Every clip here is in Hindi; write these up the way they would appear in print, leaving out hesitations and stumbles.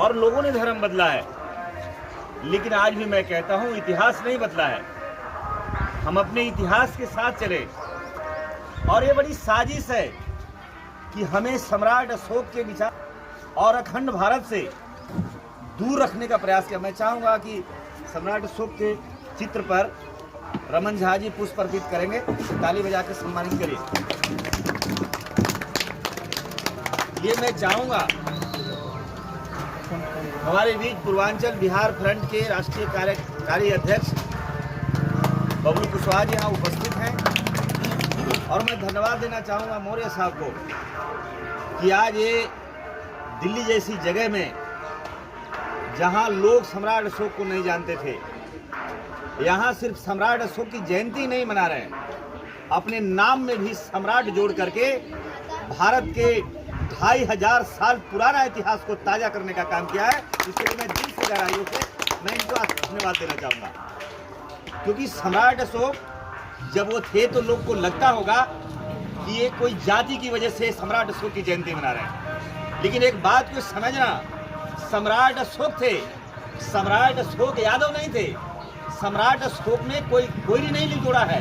और लोगों ने धर्म बदला है, लेकिन आज भी मैं कहता हूं इतिहास नहीं बदला है। हम अपने इतिहास के साथ चले, और ये बड़ी साजिश है कि हमें सम्राट अशोक के विचार और अखंड भारत से दूर रखने का प्रयास किया। मैं चाहूंगा कि सम्राट अशोक के चित्र पर रमन झा जी पुष्प अर्पित करेंगे, ताली बजा के सम्मानित करिए। ये मैं चाहूंगा हमारे बीच पूर्वांचल बिहार फ्रंट के राष्ट्रीय कार्यकारी अध्यक्ष बबलू कुशवाहा जी यहाँ उपस्थित हैं, और मैं धन्यवाद देना चाहूँगा मौर्य साहब को कि आज ये दिल्ली जैसी जगह में जहाँ लोग सम्राट अशोक को नहीं जानते थे, यहाँ सिर्फ सम्राट अशोक की जयंती नहीं मना रहे हैं, अपने नाम में भी सम्राट जोड़ करके भारत के 2500 साल पुराना इतिहास को ताज़ा करने का काम किया है। इसके लिए मैं दिल से गहराइयों से मैं इनको धन्यवाद देना चाहूँगा, क्योंकि सम्राट अशोक जब वो थे तो लोग को लगता होगा कि ये कोई जाति की वजह से सम्राट अशोक की जयंती मना रहे हैं, लेकिन एक बात को समझना, सम्राट अशोक थे, सम्राट अशोक यादव नहीं थे, सम्राट अशोक में कोई गोरी नहीं जुड़ा है,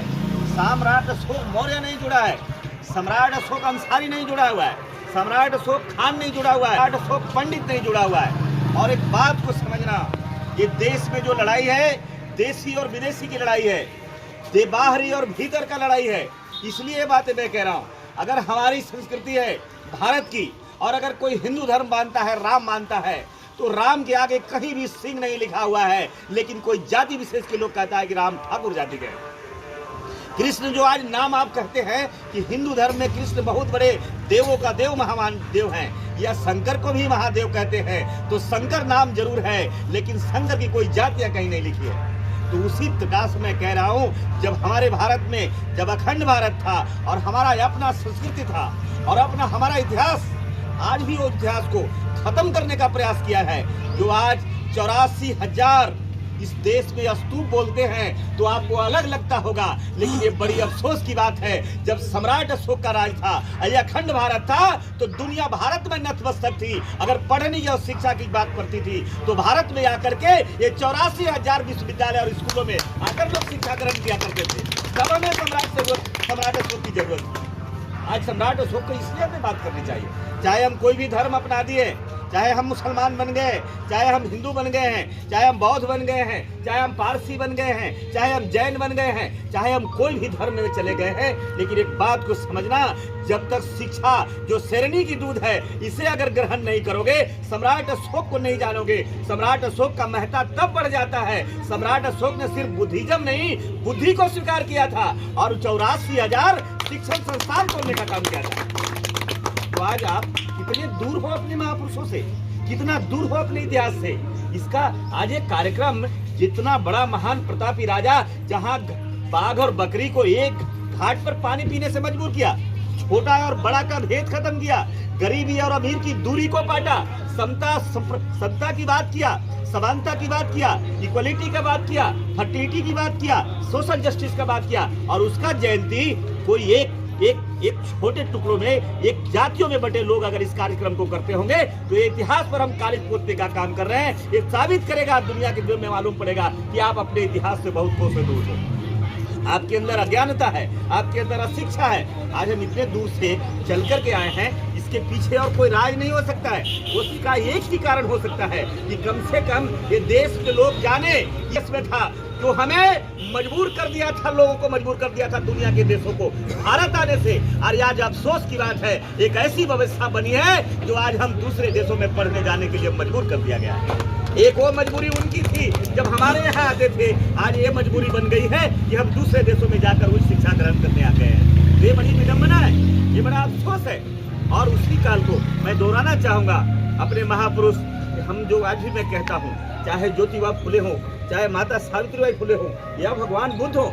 सम्राट अशोक मौर्य नहीं जुड़ा है, सम्राट अशोक अंसारी नहीं जुड़ा हुआ है, सम्राट अशोक खान नहीं जुड़ा हुआ है, सम्राट अशोक पंडित नहीं जुड़ा हुआ है। और एक बात को समझना, ये देश में जो लड़ाई है देशी और विदेशी की लड़ाई है, बाहरी और भीतर का लड़ाई है। इसलिए ये बातें मैं कह रहा हूँ, अगर हमारी संस्कृति है भारत की, और अगर कोई हिंदू धर्म मानता है, राम मानता है, तो राम के आगे कहीं भी सिंह नहीं लिखा हुआ है, लेकिन कोई जाति विशेष के लोग कहता है कि राम ठाकुर जाति के। कृष्ण जो आज नाम आप कहते हैं कि हिंदू धर्म में कृष्ण बहुत बड़े देवों का देव, महान देव हैं, या शंकर को भी महादेव कहते हैं, तो शंकर नाम जरूर है, लेकिन शंकर की कोई जातियां कहीं नहीं लिखी है। तो उसी प्रकार से मैं कह रहा हूँ, जब हमारे भारत में जब अखंड भारत था और हमारा अपना संस्कृति था और अपना हमारा इतिहास, आज भी वो इतिहास को खत्म करने का प्रयास किया है। जो आज 84,000 इस देश में स्तूप बोलते हैं तो आपको अलग लगता होगा, लेकिन ये बड़ी अफसोस की बात है, जब सम्राट अशोक का राज था, अखंड भारत था, तो दुनिया भारत में नतमस्तक थी। अगर पढ़ने और शिक्षा की बात करती थी तो भारत में आकर के ये 84,000 विश्वविद्यालय और स्कूलों में आकर लोग शिक्षा ग्रहण किया करते थे। तब हमें सम्राट अशोक की जरूरत थी। आज सम्राट अशोक को इसलिए हमें बात करनी चाहिए, चाहे हम कोई भी धर्म अपना दिए, चाहे हम मुसलमान बन गए, चाहे हम हिंदू बन गए हैं, चाहे हम बौद्ध बन गए हैं, चाहे हम पारसी बन गए हैं, चाहे हम जैन बन गए हैं, चाहे हम कोई भी धर्म में चले गए हैं, लेकिन एक बात को समझना, जब तक शिक्षा जो शेरनी की दूध है इसे अगर ग्रहण नहीं करोगे, सम्राट अशोक को नहीं जानोगे, सम्राट अशोक का महत्व तब बढ़ जाता है। सम्राट अशोक ने सिर्फ बुद्धिज्म नहीं, बुद्धि को स्वीकार किया था और 84,000 शिक्षण संस्थान खोलने का काम किया था। तो आज आप कितने दूर हो अपने महापुरुषों से, कितना दूर हो अपने इतिहास से। इसका आज एक कार्यक्रम, जितना बड़ा महान प्रतापी राजा, जहां बाघ और बकरी को एक घाट पर पानी पीने से मजबूर किया, छोटा और बड़ा का भेद खत्म किया, गरीबी और अमीर की दूरी को काटा, समता की बात किया, समानता की बात किया, इक्वलिटी का बात किया, फर्टिलिटी की बात किया, सोशल जस्टिस का बात किया, और उसका जयंती कोई एक छोटे टुकड़ों में, एक जातियों में बटे लोग अगर इस कार्यक्रम को करते होंगे, तो ये इतिहास पर हम कालिख पोतने का काम कर रहे हैं। ये साबित करेगा दुनिया के दिल में, मालूम पड़ेगा कि आप अपने इतिहास से बहुत कोसों दूर हो, आपके अंदर अज्ञानता है, आपके अंदर अशिक्षा है। आज हम इतने दूर से चल करके आए हैं, इसके पीछे और कोई राज नहीं हो सकता है। उसका एक ही कारण हो सकता है कि कम से कम ये देश के लोग जाने इसमें था, जो हमें मजबूर कर दिया था, लोगों को मजबूर कर दिया था दुनिया के देशों को भारत आने से। और आज अफसोस की बात है, एक ऐसी व्यवस्था बनी है जो आज हम दूसरे देशों में पढ़ने जाने के लिए मजबूर कर दिया गया है। एक वो मजबूरी उनकी थी जब हमारे यहाँ आते थे, आज ये मजबूरी बन गई है कि हम दूसरे देशों में जाकर उच्च शिक्षा ग्रहण करने आ गए हैं। ये बड़ी विडंबना है, ये बड़ा अफसोस है। और उसी काल को मैं दोहराना चाहूंगा, अपने महापुरुष, हम जो आज भी मैं कहता हूँ, चाहे ज्योतिबा फुले हो, चाहे माता सावित्रीबाई फुले हो, या भगवान बुद्ध हो,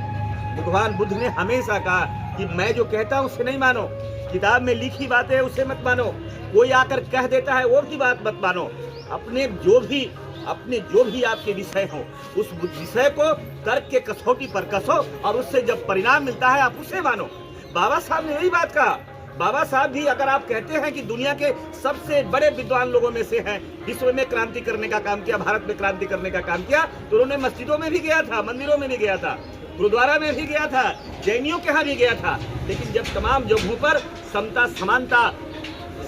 भगवान बुद्ध ने हमेशा कहा कि मैं जो कहता हूँ उसे नहीं मानो, किताब में लिखी बातें उसे मत मानो, कोई आकर कह देता है वो की बात मत मानो, अपने जो भी आपके विषय हो उस विषय को तर्क के कसौटी पर कसो, और उससे जब परिणाम मिलता है आप उसे मानो। बाबा साहब ने यही बात कहा बाबा साहब भी अगर आप कहते हैं कि दुनिया के सबसे बड़े विद्वान लोगों में से हैं, विश्व में क्रांति करने का काम किया, भारत में क्रांति करने का काम किया, तो उन्होंने मस्जिदों में भी गया था, मंदिरों में भी गया था, गुरुद्वारा में भी गया था, जैनियों के यहाँ भी गया था। लेकिन जब तमाम जगहों पर समता, समानता,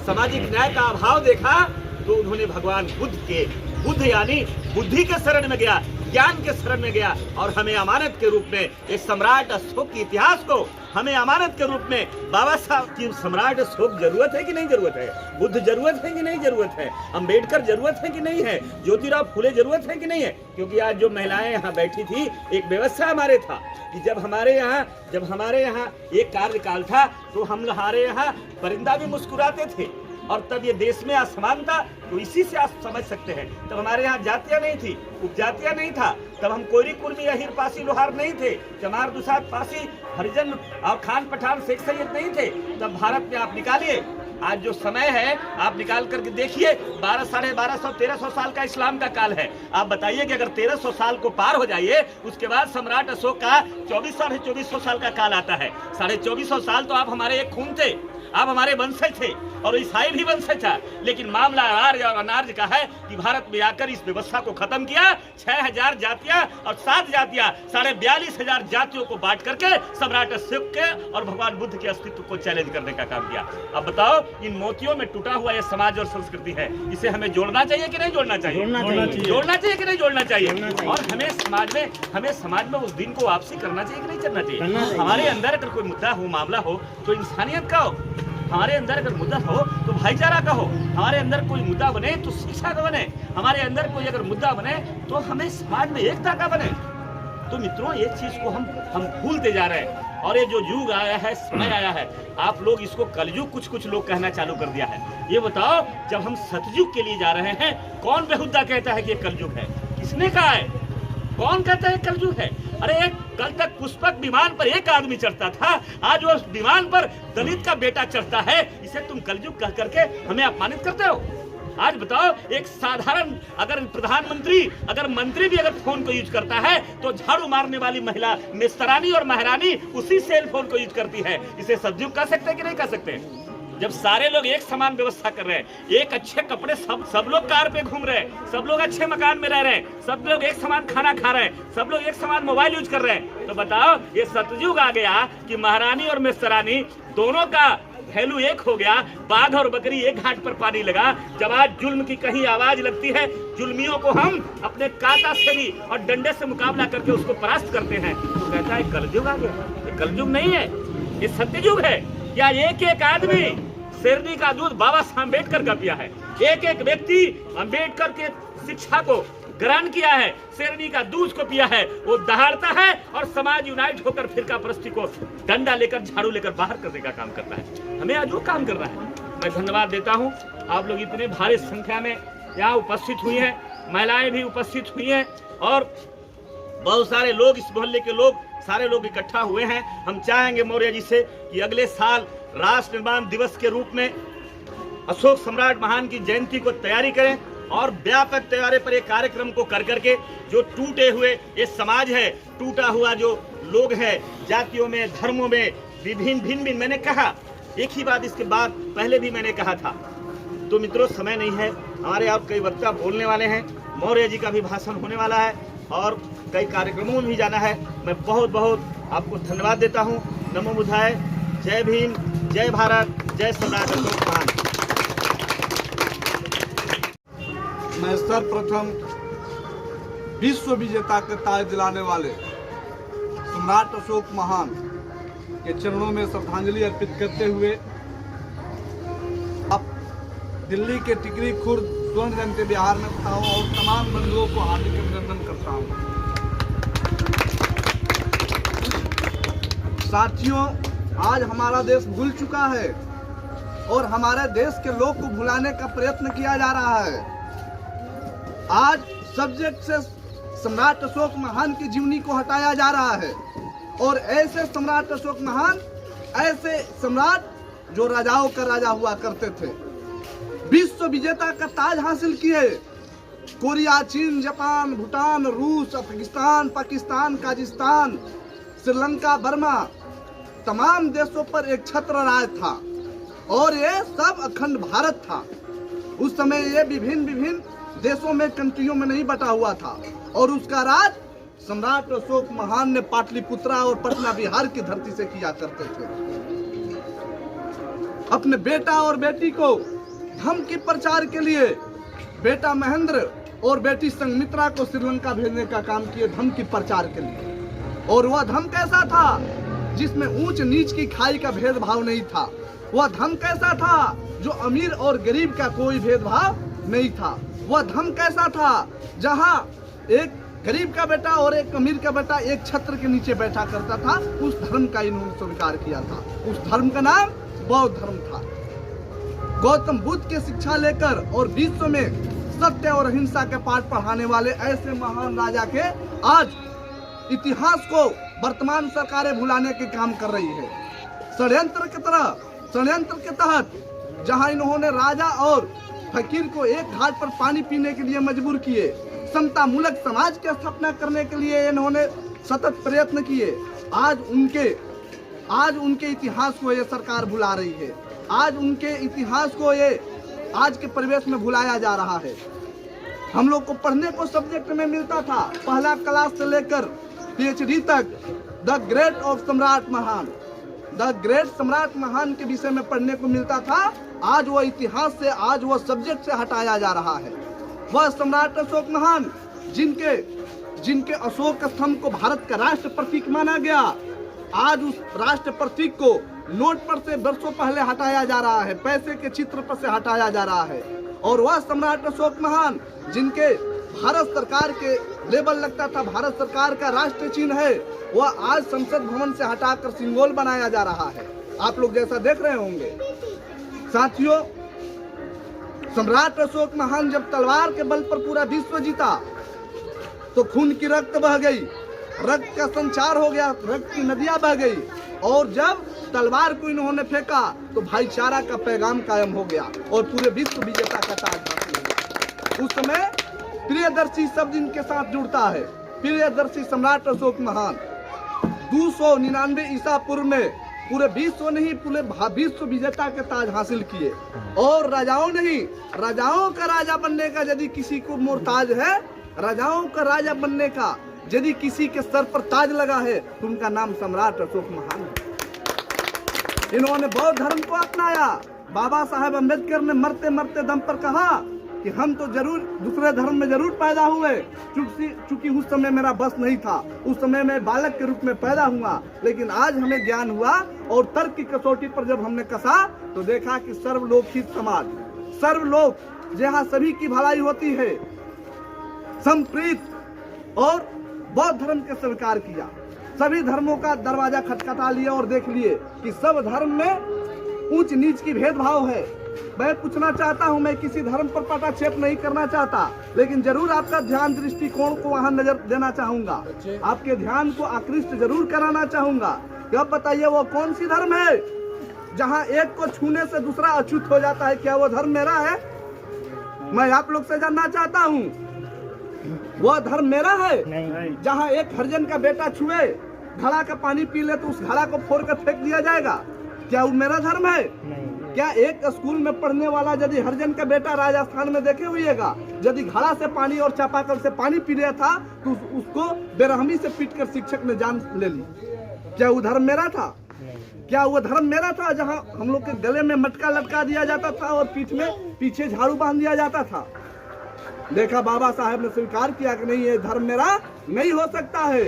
सामाजिक न्याय का अभाव देखा, तो उन्होंने भगवान बुद्ध यानी बुद्धि के शरण में गया, ज्ञान के शरण में गया, और हमें अमानत के रूप में इस सम्राट अशोक के इतिहास को हमें अमानत के रूप में बाबा साहब की सम्राट अशोक जरूरत है कि नहीं जरूरत है, बुद्ध जरूरत है कि नहीं जरूरत है, अम्बेडकर जरूरत है कि नहीं है, ज्योतिराव फुले जरूरत है कि नहीं है। क्योंकि आज जो महिलाएं यहाँ बैठी थी, एक व्यवस्था हमारे था कि जब हमारे यहाँ एक कार्यकाल था तो हमारे यहाँ परिंदा भी मुस्कुराते थे, और तब ये देश में आसमान था। तो इसी से आप समझ सकते हैं, तब हमारे यहाँ जातियां नहीं थी, उपजातियां नहीं था, तब हम कोयरी कुर्मी अहिर पासी लोहार नहीं थे, चमार दुसाद पासी हरिजन और खान पठान शेख सैयद नहीं थे। तब भारत में आप निकालिए, आज जो समय है आप निकाल करके देखिए, 1200, 1250, 1300 साल का इस्लाम का काल है। आप बताइए कि अगर 1300 साल को पार हो जाइए, उसके बाद सम्राट अशोक का 2400 साल का काल आता है। 2450 साल तो आप हमारे एक खून थे, आप हमारे वंशज थे, और ईसाई भी वंशज था। लेकिन मामला आर्य और अनार्य का है कि भारत में आकर इस व्यवस्था को खत्म किया। 6000 जातियां और 7 जातियां 42,500 जातियों को बांट करके सम्राट अशोक के और भगवान बुद्ध के अस्तित्व को चैलेंज करने का काम किया। अब बताओ, इन मोतियों में टूटा हुआ यह समाज और संस्कृति है, इसे हमें जोड़ना चाहिए कि नहीं जोड़ना चाहिए? जोड़ना चाहिए कि नहीं जोड़ना चाहिए? और हमें समाज में उस दिन को वापसी करना चाहिए कि नहीं करना चाहिए? हमारे अंदर अगर कोई मुद्दा हो, मामला हो, तो इंसानियत का हो। हमारे अंदर अगर मुद्दा हो तो भाईचारा का हो, हमारे अंदर कोई मुद्दा बने तो शिक्षा का बने, हमारे अंदर कोई अगर मुद्दा बने तो हमें समाज में एकता का बने। तो मित्रों, एक चीज को हम भूलते जा रहे हैं, और ये जो युग आया है, समय आया है, आप लोग इसको कलयुग कुछ लोग कहना चालू कर दिया है। ये बताओ, जब हम सतयुग के लिए जा रहे हैं, कौन बेहुदा कहता है कि ये कलयुग है? किसने कहा है? कौन कहता है कलयुग है? अरे कल तक पुष्पक विमान पर एक आदमी चढ़ता था, आज उस विमान पर दलित का बेटा चढ़ता है। इसे तुम कलयुग कह करके हमें अपमानित करते हो। आज बताओ, एक साधारण अगर प्रधानमंत्री, अगर मंत्री भी अगर फोन को यूज करता है, तो झाड़ू मारने वाली महिला मिस्तरानी और महारानी उसी सेल फोन को यूज करती है। इसे सतयुग कह सकते हैं कि नहीं कह सकते? जब सारे लोग एक समान व्यवस्था कर रहे हैं, एक अच्छे कपड़े, सब लोग कार पे घूम रहे हैं, सब लोग अच्छे मकान में रह रहे हैं, सब लोग एक समान खाना खा रहे हैं, सब लोग एक समान मोबाइल यूज कर रहे हैं, तो बताओ, ये सतयुग आ गया कि महारानी और मिस्तरानी दोनों का वैल्यू एक हो गया। बाघ और बकरी एक घाट पर पानी लगा। जब आज जुल्म की कहीं आवाज लगती है, जुल्मियों को हम अपने कांटा से भी और डंडे से मुकाबला करके उसको परास्त करते हैं, तो कहता है कलयुग आ गया। ये कलयुग नहीं है, ये सत्ययुग है। क्या एक आदमी शेरनी का दूध बाबा साहब अम्बेडकर का पिया है? एक व्यक्ति अम्बेडकर के शिक्षा को ग्रहण किया है, शेरनी का दूध को पिया है, वो दहाड़ता है और समाज यूनाइट होकर फिरका परस्ती को डंडा लेकर, झाड़ू लेकर बाहर करने का काम करता है। हमें आज वो काम करना है। मैं धन्यवाद देता हूँ, आप लोग इतने भारी संख्या में यहाँ उपस्थित हुई हैं, महिलाएं भी उपस्थित हुई हैं, और बहुत सारे लोग, इस मोहल्ले के लोग, सारे लोग इकट्ठा हुए हैं। हम चाहेंगे मौर्य जी से कि अगले साल राष्ट्र निर्माण दिवस के रूप में अशोक सम्राट महान की जयंती को तैयारी करें, और व्यापक तैयारी पर एक कार्यक्रम को कर करके जो टूटे हुए ये समाज है, टूटा हुआ जो लोग हैं, जातियों में, धर्मों में भिन्न, मैंने कहा एक ही बात, इसके बाद पहले भी मैंने कहा था। तो मित्रों, समय नहीं है, हमारे आप कई वक्ता बोलने वाले हैं, मौर्य जी का भी भाषण होने वाला है, और कई कार्यक्रमों में भी जाना है। मैं बहुत बहुत आपको धन्यवाद देता हूँ। नमो बुद्धाय, जय भीम, जय भारत, जय सम्राट अशोक महान। मैं सर्वप्रथम विश्व विजेता का ताज दिलाने वाले सम्राट अशोक महान के चरणों में श्रद्धांजलि अर्पित करते हुए अब दिल्ली के टिकरी खुर्द स्वर्ण जयंती बिहार में खड़ा हूँ और तमाम बंधुओं को हार्दिक अभिनंदन करता हूँ। साथियों, आज हमारा देश भूल चुका है और हमारे देश के लोग को भुलाने का प्रयत्न किया जा रहा है। आज सब्जेक्ट से सम्राट अशोक महान की जीवनी को हटाया जा रहा है, और ऐसे सम्राट अशोक महान, ऐसे सम्राट जो राजाओं का राजा हुआ करते थे, विश्व विजेता का ताज हासिल किए। कोरिया, चीन, जापान, भूटान, रूस, अफगानिस्तान, पाकिस्तान, काजाकिस्तान, श्रीलंका, बर्मा, तमाम देशों पर एक छत्र राज था। और ये सब अखंड भारत था। उस समय ये विभिन्न देशों में, कंट्रियों में नहीं बटा हुआ था। और उसका राज सम्राट अशोक महान ने पाटलिपुत्रा और पटना बिहार की धरती से किया करते थे। अपने बेटा और बेटी को धर्म के प्रचार के लिए बेटा महेंद्र और बेटी संघमित्रा को श्रीलंका भेजने का काम किए, धर्म के प्रचार के लिए। और वह धर्म कैसा था जिसमें ऊंच नीच की खाई का भेदभाव नहीं था। वह धर्म कैसा था जो अमीर और गरीब का कोई भेदभाव नहीं था। वह धर्म कैसा था जहां एक गरीब का बेटा और एक अमीर का बेटा एक छत्र के नीचे बैठा करता था। उस धर्म का इन्होंने स्वीकार किया था। उस धर्म का नाम बौद्ध धर्म था। गौतम बुद्ध की शिक्षा लेकर और विश्व में सत्य और अहिंसा के पाठ पढ़ाने वाले ऐसे महान राजा के आज इतिहास को वर्तमान सरकारें भुलाने के काम कर रही है। षड्यंत्र के तहत जहां इन्होंने राजा और फकीर को एक घाट पर पानी पीने के लिए मजबूर किए, समता मूलक समाज की स्थापना करने के लिए इन्होंने सतत प्रयत्न किए। आज उनके इतिहास को ये सरकार भुला रही है। आज उनके इतिहास को ये आज के परिवेश में भुलाया जा रहा है। हम लोग को पढ़ने को सब्जेक्ट में मिलता था, पहला क्लास से लेकर PhD तक, द ग्रेट ऑफ सम्राट महान, द ग्रेट सम्राट महान के विषय में पढ़ने को मिलता था। आज वो इतिहास से, आज वो सब्जेक्ट से हटाया जा रहा है। वह सम्राट अशोक महान जिनके अशोक स्तंभ को भारत का राष्ट्र प्रतीक माना गया, आज उस राष्ट्र प्रतीक को नोट पर से वर्षों पहले हटाया जा रहा है, पैसे के चित्र पर से हटाया जा रहा है। और वह सम्राट अशोक महान जिनके भारत सरकार के लेबल लगता था, भारत सरकार का राष्ट्र चिन्ह है, वह आज संसद भवन से हटाकर सिंबल बनाया जा रहा है। आप लोग जैसा देख रहे होंगे। साथियों, सम्राट अशोक महान जब तलवार के बल पर पूरा विश्व जीता तो खून की रक्त बह गई, रक्त का संचार हो गया, रक्त की नदियां बह गई। और जब तलवार को इन्होंने फेंका तो भाईचारा का पैगाम कायम हो गया और पूरे विश्व विजेता का ताज हासिल हुआ। उस समय प्रियदर्शी शब्द इनके साथ जुड़ता है। प्रियदर्शी सम्राट अशोक महान 299 ईसा पूर्व में पूरे विश्व नहीं, पूरे विश्व विजेता के ताज हासिल किए। और राजाओं नहीं, राजाओं का राजा बनने का यदि किसी को मोहताज है, राजाओं का राजा बनने का यदि किसी के सर पर ताज लगा है तो उनका नाम सम्राट अशोक महान है। इन्होंने बौद्ध धर्म को अपनाया। बाबा साहेब अम्बेडकर ने मरते मरते दम पर कहा कि हम तो जरूर दूसरे धर्म में जरूर पैदा हुए, चूंकि उस समय मेरा बस नहीं था, उस समय मैं बालक के रूप में पैदा हुआ, लेकिन आज हमें ज्ञान हुआ और तर्क की कसौटी पर जब हमने कसा तो देखा कि सर्वलोकहित समाज, सर्वलोक जहाँ सभी की भलाई होती है, संप्रीत और बौद्ध धर्म के स्वीकार किया। सभी धर्मों का दरवाजा खटखटा लिया और देख लिए कि सब धर्म में ऊंच नीच की भेदभाव है। मैं पूछना चाहता हूं, मैं किसी धर्म पर पटाक्षेप नहीं करना चाहता, लेकिन जरूर आपका ध्यान दृष्टिकोण को वहां नजर देना चाहूंगा, आपके ध्यान को आकृष्ट जरूर कराना चाहूंगा। क्या बताइए वो कौन सी धर्म है जहां एक को छूने से दूसरा अछूत हो जाता है? क्या वो धर्म मेरा है? मैं आप लोग से जानना चाहता हूँ, वह धर्म मेरा है? नहीं। जहाँ एक हरिजन का बेटा छुए, घड़ा का पानी पी ले तो उस घड़ा को फोड़ कर फेंक दिया जाएगा? क्या वो मेरा धर्म है? नहीं। क्या एक स्कूल में पढ़ने वाला यदि हरिजन का बेटा राजस्थान में देखे हुएगा, यदि घड़ा से पानी और चापाकल से पानी पी रहा था तो उसको बेरहमी से पीटकर शिक्षक ने जान ले ली? क्या वो धर्म मेरा था? क्या वो धर्म मेरा था जहाँ हम लोग के गले में मटका लटका दिया जाता था और पीठ में पीछे झाड़ू बांध दिया जाता था? देखा, बाबा साहब ने स्वीकार किया कि नहीं, ये धर्म मेरा नहीं हो सकता है।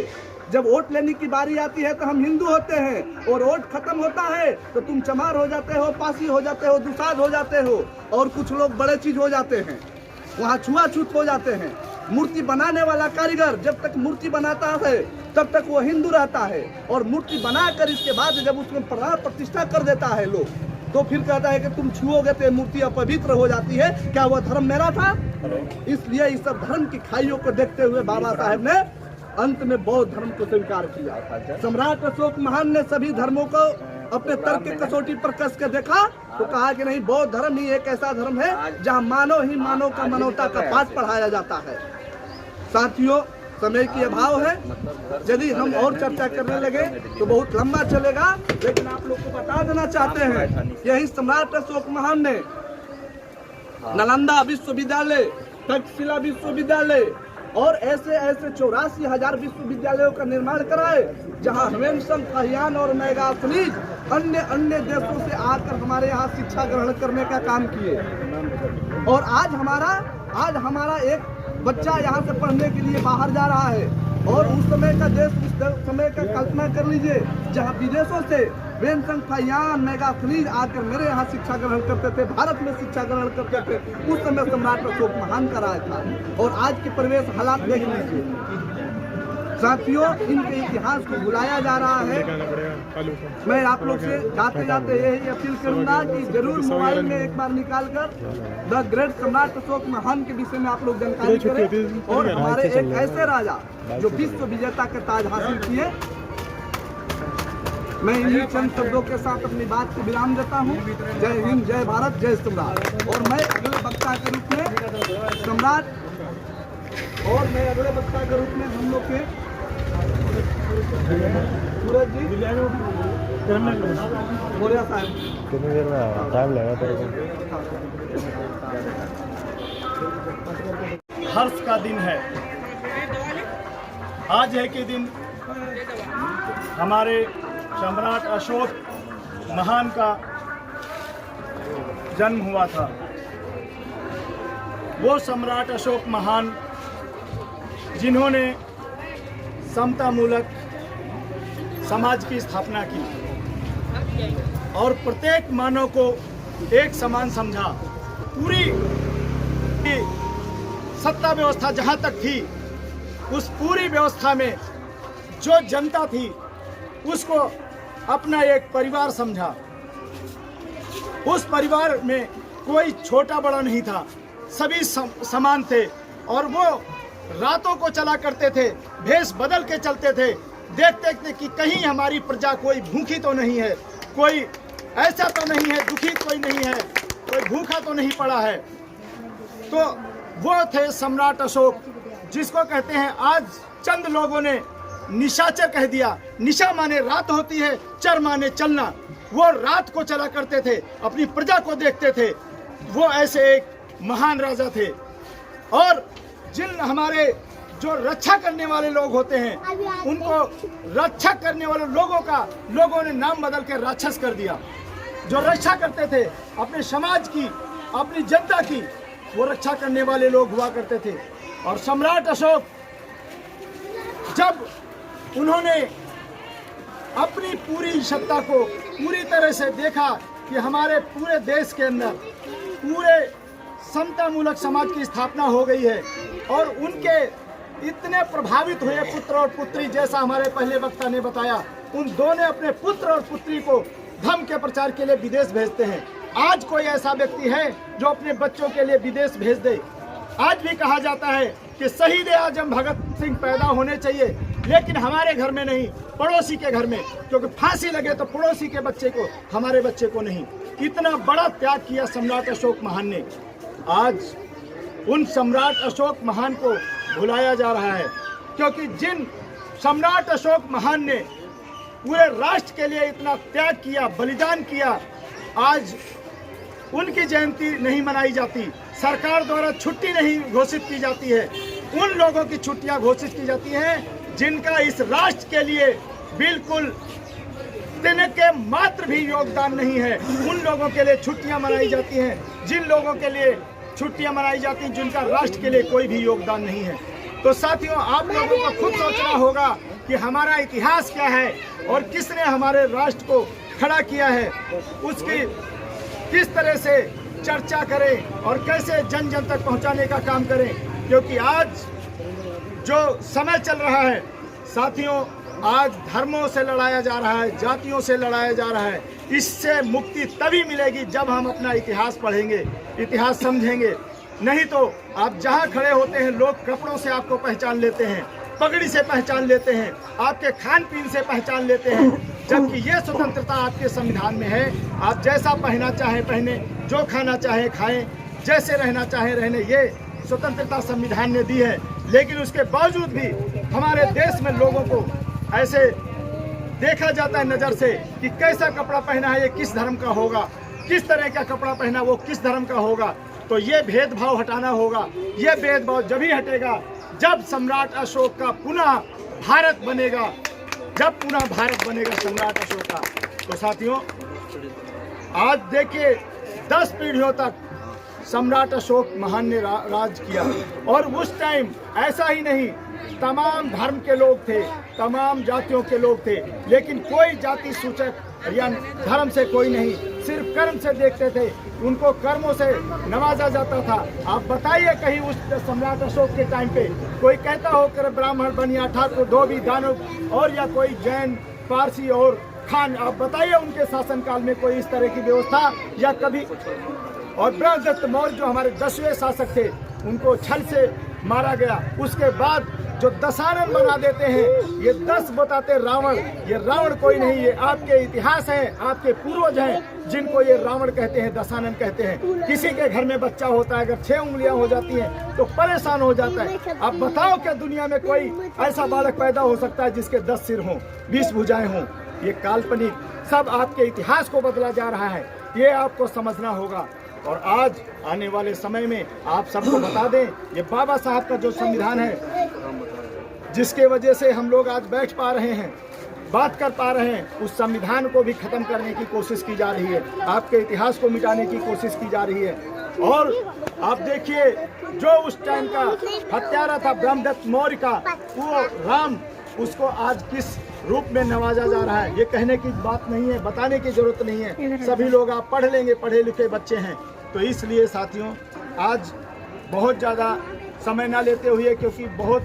जब वोट लेने की बारी आती है तो हम हिंदू होते हैं और वोट खत्म होता है तो तुम चमार हो जाते हो, पासी हो जाते हो, दुसाध हो जाते हो और कुछ लोग बड़े चीज हो जाते हैं, वहाँ छुआछूत हो जाते हैं। मूर्ति बनाने वाला कारीगर जब तक मूर्ति बनाता है तब तक वो हिंदू रहता है, और मूर्ति बनाकर इसके बाद जब उसमें प्राण प्रतिष्ठा कर देता है लोग, तो फिर कहता है कि तुम छुओगे तो मूर्ति अपवित्र हो जाती है। क्या वह धर्म मेरा था? इसलिए इस सब धर्म की खाइयों को देखते हुए बाबा साहेब ने अंत में बौद्ध धर्म को स्वीकार किया। सम्राट अशोक महान ने सभी धर्मों को अपने तर्क की कसौटी पर कस के देखा तो कहा कि नहीं, बौद्ध धर्म ही एक ऐसा धर्म है जहाँ मानव ही मानव का मानवता का पाठ पढ़ाया जाता है। साथियों, समय की अभाव है। यदि हम और चर्चा करने लगे तो बहुत लंबा चलेगा, लेकिन आप लोग को बता देना चाहते हैं, यही सम्राट अशोक महान ने नालंदा विश्वविद्यालय, तक्षशिला विश्वविद्यालय और ऐसे ऐसे 84,000 विश्वविद्यालयों का निर्माण कराए, जहां ह्वेनसंग फाहियान और मैगाथनीज अन्य अन्य देशों से आकर हमारे यहाँ शिक्षा ग्रहण करने का काम किए। और आज हमारा एक बच्चा यहाँ से पढ़ने के लिए बाहर जा रहा है, और उस समय का देश, उस समय का कल्पना कर लीजिए जहाँ विदेशों से ह्वेनसंग फाहियान, मैगाथनीज आकर मेरे यहाँ शिक्षा ग्रहण करते थे, भारत में शिक्षा ग्रहण करते थे। उस समय सम्राट अशोक महान का राज था। और आज के परिवेश हालात देख लीजिए साथियों, इनके इतिहास को भुलाया जा रहा है। मैं आप लोग से जाते जाते यही अपील करूंगा कि जरूर मोबाइल में एक बार निकाल कर द ग्रेट सम्राट अशोक महान के विषय में आप लोग जानकारी करें, और हमारे एक ऐसे राजा जो विश्व विजेता के ताज हासिल किए। मैं इन्हीं चंद शब्दों के साथ अपनी बात को विराम देता हूँ। जय हिंद, जय भारत, जय सम्राट। और मैं अगले वक्ता के रूप में सम्राट, और मैं अगले वक्ता के रूप में हम लोग के सूरज जी बोलिया साहब, कितनी देर में टाइम लगेगा तेरे को? हर्ष का दिन है। आज है के दिन हमारे सम्राट अशोक महान का जन्म हुआ था। वो सम्राट अशोक महान जिन्होंने समतामूलक समाज की स्थापना की और प्रत्येक मानव को एक समान समझा। पूरी सत्ता व्यवस्था जहाँ तक थी, उस पूरी व्यवस्था में जो जनता थी उसको अपना एक परिवार समझा। उस परिवार में कोई छोटा बड़ा नहीं था, सभी समान थे। और वो रातों को चला करते थे, भेष बदल के चलते थे, देखते थे कि कहीं हमारी प्रजा कोई भूखी तो नहीं है, कोई ऐसा तो नहीं है, दुखी कोई नहीं है, कोई भूखा तो नहीं पड़ा है। तो वो थे सम्राट अशोक, जिसको कहते हैं आज चंद लोगों ने निशाचर कह दिया। निशा माने रात होती है, चर माने चलना। वो रात को चला करते थे, अपनी प्रजा को देखते थे। वो ऐसे एक महान राजा थे। और जिन हमारे जो रक्षा करने वाले लोग होते हैं, उनको रक्षा करने वाले लोगों का लोगों ने नाम बदल के राक्षस कर दिया। जो रक्षा करते थे अपने समाज की, अपनी जनता की, वो रक्षा करने वाले लोग हुआ करते थे। और सम्राट अशोक जब उन्होंने अपनी पूरी सत्ता को पूरी तरह से देखा कि हमारे पूरे देश के अंदर पूरे समतामूलक समाज की स्थापना हो गई है, और उनके इतने प्रभावित हुए पुत्र और पुत्री, जैसा हमारे पहले वक्ता ने बताया, उन दोनों ने अपने पुत्र और पुत्री को धर्म के प्रचार के लिए विदेश भेजते हैं। आज कोई ऐसा व्यक्ति है जो अपने बच्चों के लिए विदेश भेज दे? आज भी कहा जाता है कि शहीद आजम भगत सिंह पैदा होने चाहिए, लेकिन हमारे घर में नहीं, पड़ोसी के घर में, क्योंकि फांसी लगे तो पड़ोसी के बच्चे को, हमारे बच्चे को नहीं। इतना बड़ा त्याग किया सम्राट अशोक महान ने। आज उन सम्राट अशोक महान को भुलाया जा रहा है, क्योंकि जिन सम्राट अशोक महान ने पूरे राष्ट्र के लिए इतना त्याग किया, बलिदान किया, आज उनकी जयंती नहीं मनाई जाती, सरकार द्वारा छुट्टी नहीं घोषित की जाती है। उन लोगों की छुट्टियां घोषित की जाती हैं जिनका इस राष्ट्र के लिए बिल्कुल दिन के मात्र भी योगदान नहीं है। उन लोगों के लिए छुट्टियां मनाई जाती हैं, जिन लोगों के लिए छुट्टियां मनाई जाती हैं जिनका राष्ट्र के लिए कोई भी योगदान नहीं है। तो साथियों, आप लोगों को खुद सोचना होगा कि हमारा इतिहास क्या है और किसने हमारे राष्ट्र को खड़ा किया है, उसकी किस तरह से चर्चा करें और कैसे जन जन तक पहुंचाने का काम करें। क्योंकि आज जो समय चल रहा है साथियों, आज धर्मों से लड़ाया जा रहा है, जातियों से लड़ाया जा रहा है। इससे मुक्ति तभी मिलेगी जब हम अपना इतिहास पढ़ेंगे, इतिहास समझेंगे। नहीं तो आप जहां खड़े होते हैं, लोग कपड़ों से आपको पहचान लेते हैं, पगड़ी से पहचान लेते हैं, आपके खान पीन से पहचान लेते हैं, जबकि ये स्वतंत्रता आपके संविधान में है। आप जैसा पहनना चाहें पहने, जो खाना चाहें खाएं, जैसे रहना चाहें रहने। ये स्वतंत्रता संविधान ने दी है, लेकिन उसके बावजूद भी हमारे देश में लोगों को ऐसे देखा जाता है नज़र से कि कैसा कपड़ा पहना है ये किस धर्म का होगा, किस तरह का कपड़ा पहना वो किस धर्म का होगा। तो ये भेदभाव हटाना होगा। ये भेदभाव जब ही हटेगा जब सम्राट अशोक का पुनः भारत बनेगा, जब पुनः भारत बनेगा सम्राट अशोक का। तो साथियों, आज देखिए 10 पीढ़ियों तक सम्राट अशोक महान ने राज किया, और उस टाइम ऐसा ही नहीं, तमाम धर्म के लोग थे, तमाम जातियों के लोग थे, लेकिन कोई जाति सूचक या धर्म से कोई नहीं, सिर्फ कर्म से देखते थे, उनको कर्मों से नवाजा जाता था। आप बताइए कहीं उस सम्राट अशोक के टाइम पे कोई कहता हो कि ब्राह्मण बनिया ठाकुर धोबी दानव और या कोई जैन पारसी और खान, आप बताइए उनके शासनकाल में कोई इस तरह की व्यवस्था या कभी। और ब्रह्मदत्त मौर्य जो हमारे 10वें शासक थे, उनको छल से मारा गया। उसके बाद जो दशानन बना देते हैं, ये 10 बताते रावण, ये रावण कोई नहीं, ये आपके इतिहास है, आपके पूर्वज हैं जिनको ये रावण कहते हैं, दशानन कहते हैं। किसी के घर में बच्चा होता है, अगर 6 उंगलियां हो जाती हैं तो परेशान हो जाता है। अब बताओ क्या दुनिया में कोई ऐसा बालक पैदा हो सकता है जिसके 10 सिर हों, 20 भुजाएं हों? ये काल्पनिक, सब आपके इतिहास को बदला जा रहा है, ये आपको समझना होगा। और आज आने वाले समय में आप सबको बता दें, ये बाबा साहब का जो संविधान है, जिसके वजह से हम लोग आज बैठ पा रहे हैं, बात कर पा रहे हैं, उस संविधान को भी खत्म करने की कोशिश की जा रही है, आपके इतिहास को मिटाने की कोशिश की जा रही है। और आप देखिए, जो उस टाइम का हत्यारा था ब्रह्मदत्त मौर्य का, वो राम, उसको आज किस रूप में नवाजा जा रहा है, ये कहने की बात नहीं है, बताने की जरूरत नहीं है। सभी लोग आप पढ़ लेंगे, पढ़े लिखे बच्चे हैं। तो इसलिए साथियों, आज बहुत ज़्यादा समय ना लेते हुए, क्योंकि बहुत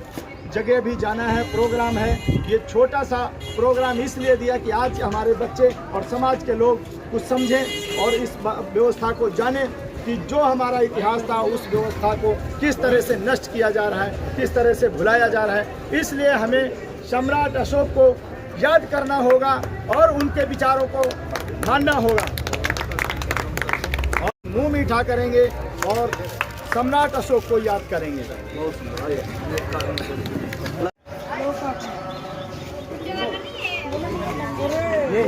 जगह भी जाना है, प्रोग्राम है, ये छोटा सा प्रोग्राम इसलिए दिया कि आज हमारे बच्चे और समाज के लोग कुछ समझें और इस व्यवस्था को जानें कि जो हमारा इतिहास था, उस व्यवस्था को किस तरह से नष्ट किया जा रहा है, किस तरह से भुलाया जा रहा है। इसलिए हमें सम्राट अशोक को याद करना होगा और उनके विचारों को मानना होगा, और मुंह मीठा करेंगे और सम्राट अशोक को याद करेंगे। ये